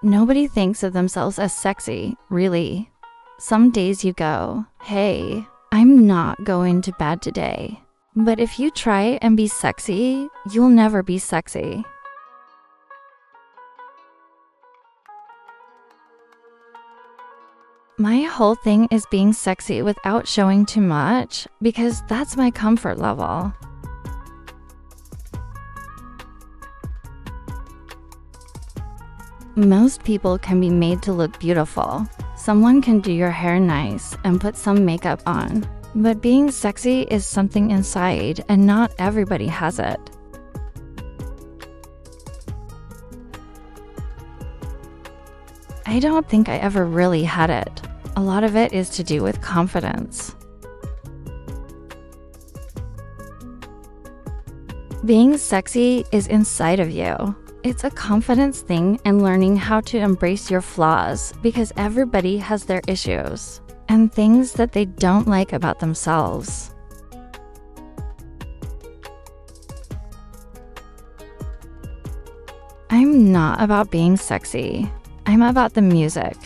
Nobody thinks of themselves as sexy, really. Some days you go, hey, I'm not going to bed today. But if you try and be sexy, you'll never be sexy. My whole thing is being sexy without showing too much, because that's my comfort level. Most people can be made to look beautiful. Someone can do your hair nice and put some makeup on. But being sexy is something inside, and not everybody has it. I don't think I ever really had it. A lot of it is to do with confidence. Being sexy is inside of you. It's a confidence thing and learning how to embrace your flaws, because everybody has their issues and things that they don't like about themselves. I'm not about being sexy. I'm about the music.